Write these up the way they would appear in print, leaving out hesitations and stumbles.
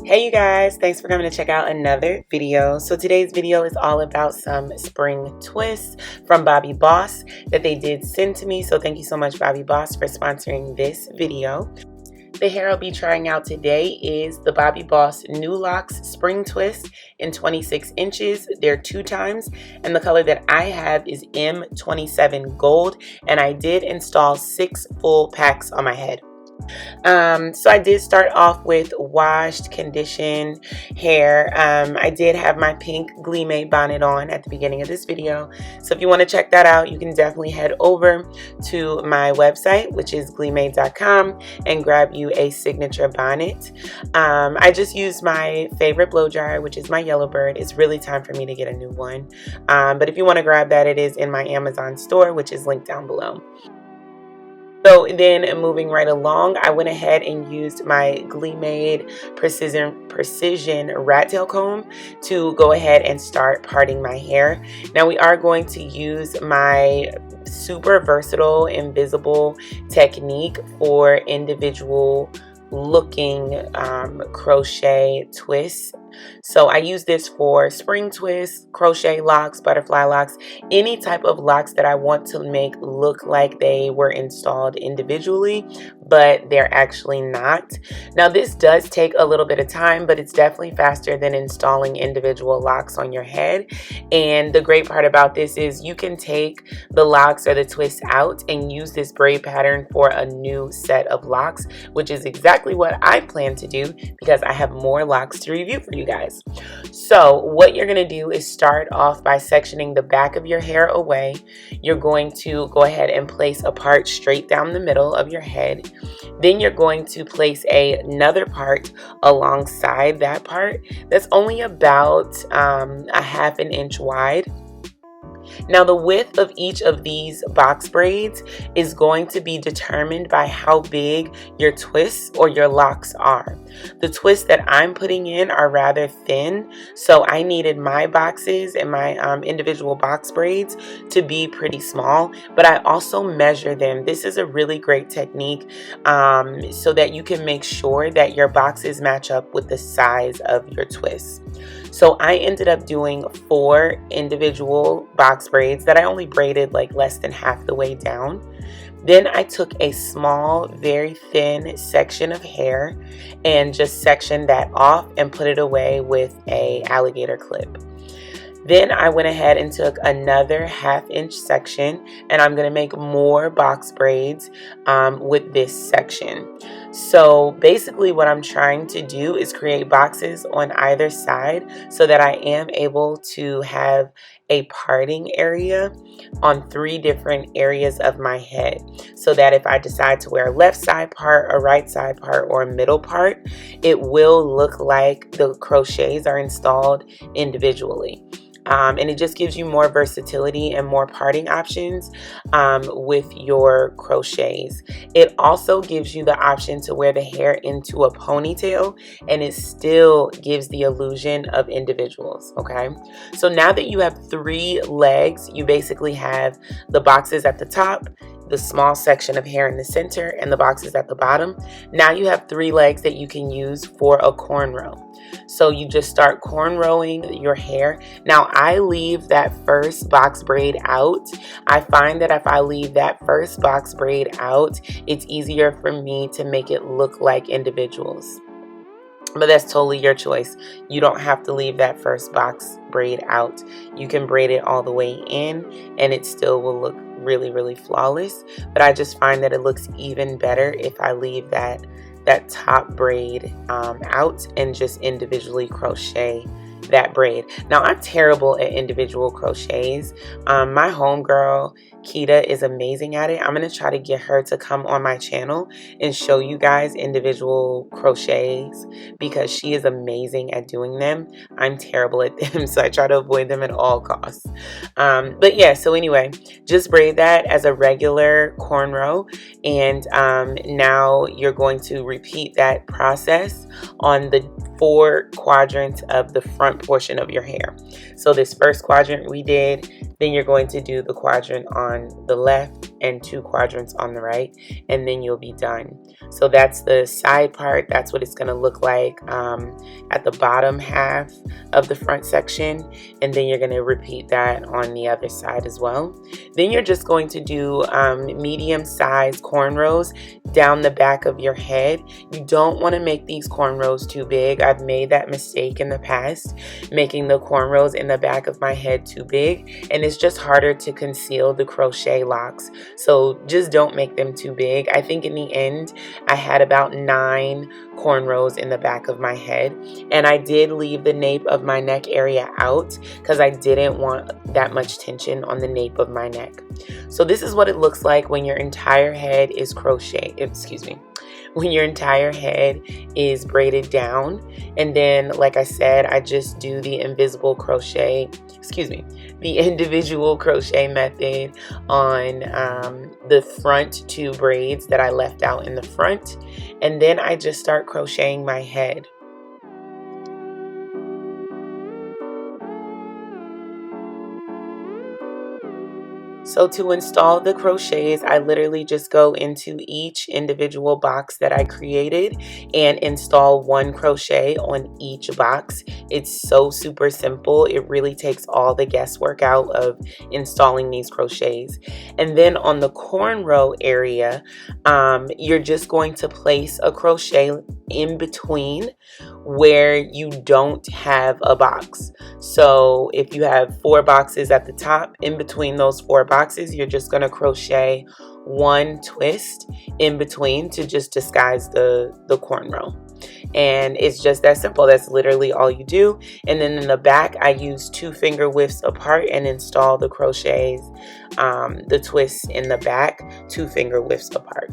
Hey you guys, thanks for coming to check out another video. So today's video is all about some spring twists from Bobbi Boss that they did send to me. So thank you so much, Bobbi Boss, for sponsoring this video. The hair I'll be trying out today is the Bobbi Boss New Locs Spring Twist in 26 inches. They're 2 times, and the color that I have is M27 Gold, and I did install 6 full packs on my head. So I did start off with washed, conditioned hair. I did have my pink GLEEmade bonnet on at the beginning of this video. So if you want to check that out, you can definitely head over to my website, which is GLEEmade.com, and grab you a signature bonnet. I just used my favorite blow dryer, which is my Yellowbird. It's really time for me to get a new one. But if you want to grab that, it is in my Amazon store, which is linked down below. So then moving right along, I went ahead and used my GLEEmade Precision Rat Tail Comb to go ahead and start parting my hair. Now we are going to use my super versatile invisible technique for individual looking crochet twists. So I use this for spring twists, crochet locks, butterfly locks, any type of locks that I want to make look like they were installed individually, but they're actually not. Now this does take a little bit of time, but it's definitely faster than installing individual locks on your head. And the great part about this is you can take the locks or the twists out and use this braid pattern for a new set of locks, which is exactly what I plan to do because I have more locks to review for you guys. So what you're going to do is start off by sectioning the back of your hair away. You're going to go ahead and place a part straight down the middle of your head. Then you're going to place another part alongside that part that's only about a ½ inch wide. Now the width of each of these box braids is going to be determined by how big your twists or your locks are. The twists that I'm putting in are rather thin, so I needed my boxes and my individual box braids to be pretty small, but I also measure them. This is a really great technique so that you can make sure that your boxes match up with the size of your twists. So I ended up doing 4 individual box braids that I only braided like less than half the way down. Then I took a small, very thin section of hair and just sectioned that off and put it away with an alligator clip. Then I went ahead and took another ½ inch section, and I'm going to make more box braids with this section. So basically what I'm trying to do is create boxes on either side so that I am able to have a parting area on 3 different areas of my head, so that if I decide to wear a left side part, a right side part, or a middle part, it will look like the crochets are installed individually. And it just gives you more versatility and more parting options with your crochets. It also gives you the option to wear the hair into a ponytail, and it still gives the illusion of individuals, okay? So now that you have 3 legs, you basically have the boxes at the top, the small section of hair in the center, and the boxes at the bottom. Now you have 3 legs that you can use for a cornrow. So you just start cornrowing your hair. Now I leave that first box braid out. I find that if I leave that first box braid out, it's easier for me to make it look like individuals. But that's totally your choice. You don't have to leave that first box braid out. You can braid it all the way in and it still will look really, really flawless. But I just find that it looks even better if I leave that top braid out and just individually crochet that braid. Now I'm terrible at individual crochets. My homegirl Kita is amazing at it. I'm going to try to get her to come on my channel and show you guys individual crochets because she is amazing at doing them. I'm terrible at them, so I try to avoid them at all costs. But yeah, so anyway, just braid that as a regular cornrow, and now you're going to repeat that process on the 4 quadrants of the front portion of your hair. So this first quadrant we did, then you're going to do the quadrant on the left, and 2 quadrants on the right, and then you'll be done. So that's the side part. That's what it's going to look like at the bottom half of the front section, and then you're going to repeat that on the other side as well. Then you're just going to do medium-sized cornrows down the back of your head. You don't want to make these cornrows too big. I've made that mistake in the past, making the cornrows in the back of my head too big, and it's just harder to conceal the crochet locks. So just don't make them too big. I think in the end I had about 9 cornrows in the back of my head, and I did leave the nape of my neck area out because I didn't want that much tension on the nape of my neck. So this is what it looks like when your entire head is when your entire head is braided down. And then, like I said, I just do the individual crochet method on the front 2 braids that I left out in the front, and then I just start crocheting my head. So to install the crochets, I literally just go into each individual box that I created and install 1 crochet on each box. It's so super simple. It really takes all the guesswork out of installing these crochets. And then on the cornrow area, you're just going to place a crochet in between where you don't have a box. So if you have 4 boxes at the top, in between those 4 boxes, you're just going to crochet 1 twist in between to just disguise the cornrow. And it's just that simple. That's literally all you do. And then in the back, I use 2 finger widths apart and install the crochets, the twists in the back 2 finger widths apart.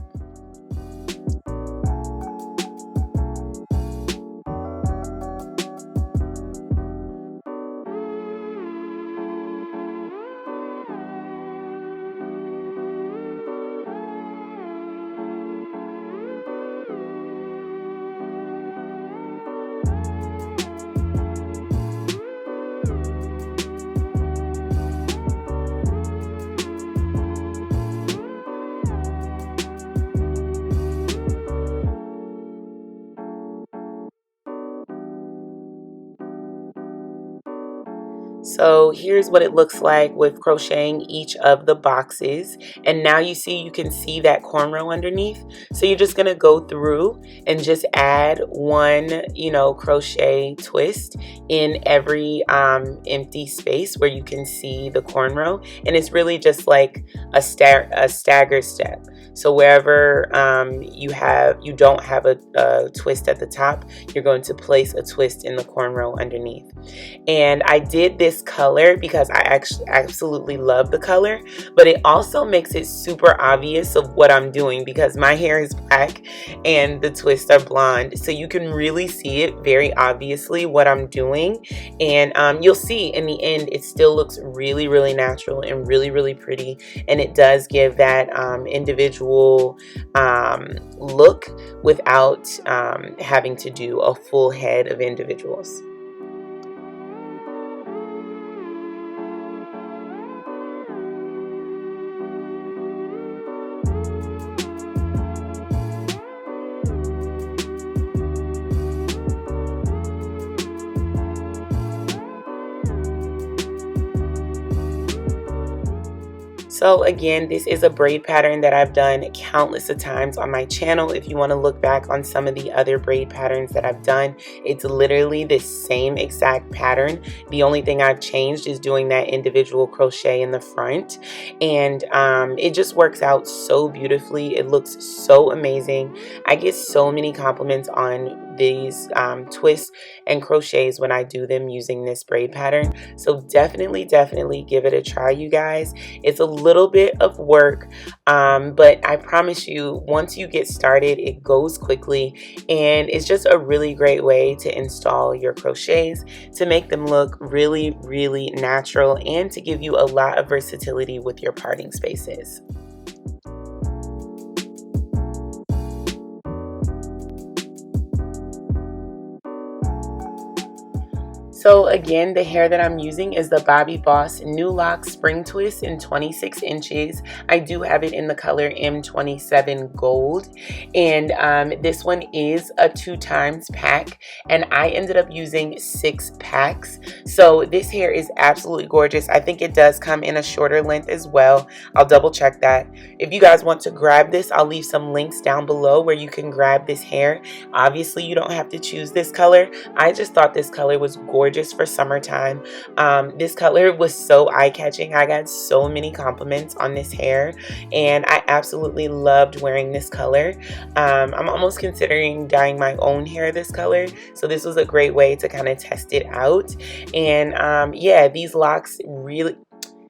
So here's what it looks like with crocheting each of the boxes. And now you can see that cornrow underneath. So you're just going to go through and just add 1, crochet twist in every empty space where you can see the cornrow. And it's really just like a stagger step. So wherever you don't have a twist at the top, you're going to place a twist in the cornrow underneath. And I did this color because I actually absolutely love the color, but it also makes it super obvious of what I'm doing because my hair is black and the twists are blonde, so you can really see it very obviously what I'm doing. And you'll see in the end it still looks really, really natural and really, really pretty, and it does give that individual look without having to do a full head of individuals. So again, this is a braid pattern that I've done countless of times on my channel. If you want to look back on some of the other braid patterns that I've done, it's literally the same exact pattern. The only thing I've changed is doing that individual crochet in the front, and it just works out so beautifully. It looks so amazing. I get so many compliments on these twists and crochets when I do them using this braid pattern. So definitely give it a try, you guys. It's a little bit of work, but I promise you, once you get started, it goes quickly, and it's just a really great way to install your crochets, to make them look really, really natural, and to give you a lot of versatility with your parting spaces. So again, the hair that I'm using is the Bobbi Boss New Locs Spring Twist in 26 inches. I do have it in the color M27 Gold, and this one is a 2x pack, and I ended up using 6 packs. So this hair is absolutely gorgeous. I think it does come in a shorter length as well. I'll double check that. If you guys want to grab this, I'll leave some links down below where you can grab this hair. Obviously, you don't have to choose this color. I just thought this color was gorgeous for summertime. This color was so eye-catching. I got so many compliments on this hair, and I absolutely loved wearing this color. I'm almost considering dyeing my own hair this color, so this was a great way to kind of test it out. And yeah,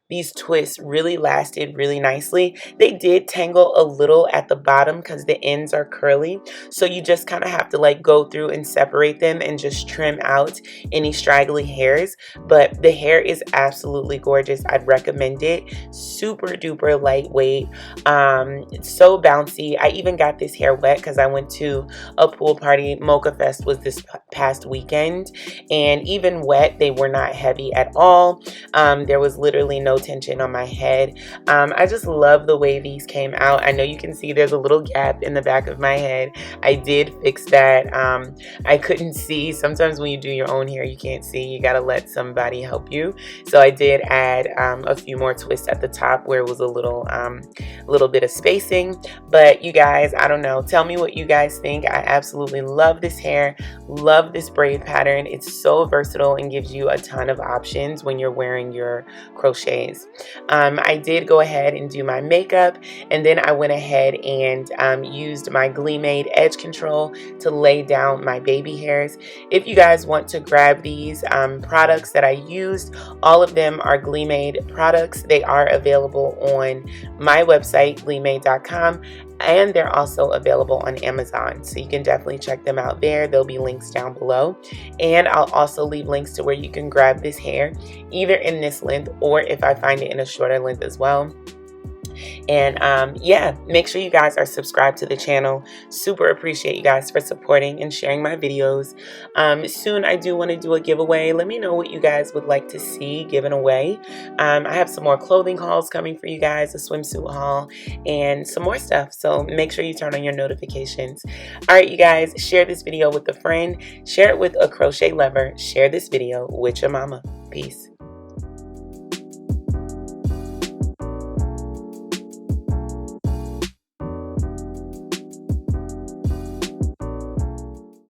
these twists really lasted really nicely. They did tangle a little at the bottom because the ends are curly. So you just kind of have to like go through and separate them and just trim out any straggly hairs. But the hair is absolutely gorgeous. I'd recommend it. Super duper lightweight. It's so bouncy. I even got this hair wet because I went to a pool party. Mocha Fest was this past weekend. And even wet, they were not heavy at all. There was literally no tension on my head. I just love the way these came out. I know you can see there's a little gap in the back of my head. I did fix that. I couldn't see. Sometimes when you do your own hair, you can't see. You gotta let somebody help you. So I did add a few more twists at the top where it was a little bit of spacing. But you guys, I don't know. Tell me what you guys think. I absolutely love this hair. Love this braid pattern. It's so versatile and gives you a ton of options when you're wearing your crochets. I did go ahead and do my makeup, and then I went ahead and used my GLEEmade edge control to lay down my baby hairs. If you guys want to grab these products that I used, all of them are GLEEmade products. They are available on my website, GLEEmade.com, and they're also available on Amazon, so you can definitely check them out there. There'll be links down below, and I'll also leave links to where you can grab this hair either in this length or if I find it in a shorter length as well. And yeah, make sure you guys are subscribed to the channel. Super appreciate you guys for supporting and sharing my videos. Soon I do want to do a giveaway. Let me know what you guys would like to see given away. I have some more clothing hauls coming for you guys, a swimsuit haul, and some more stuff. So make sure you turn on your notifications. All right, you guys, share this video with a friend. Share it with a crochet lover. Share this video with your mama. Peace.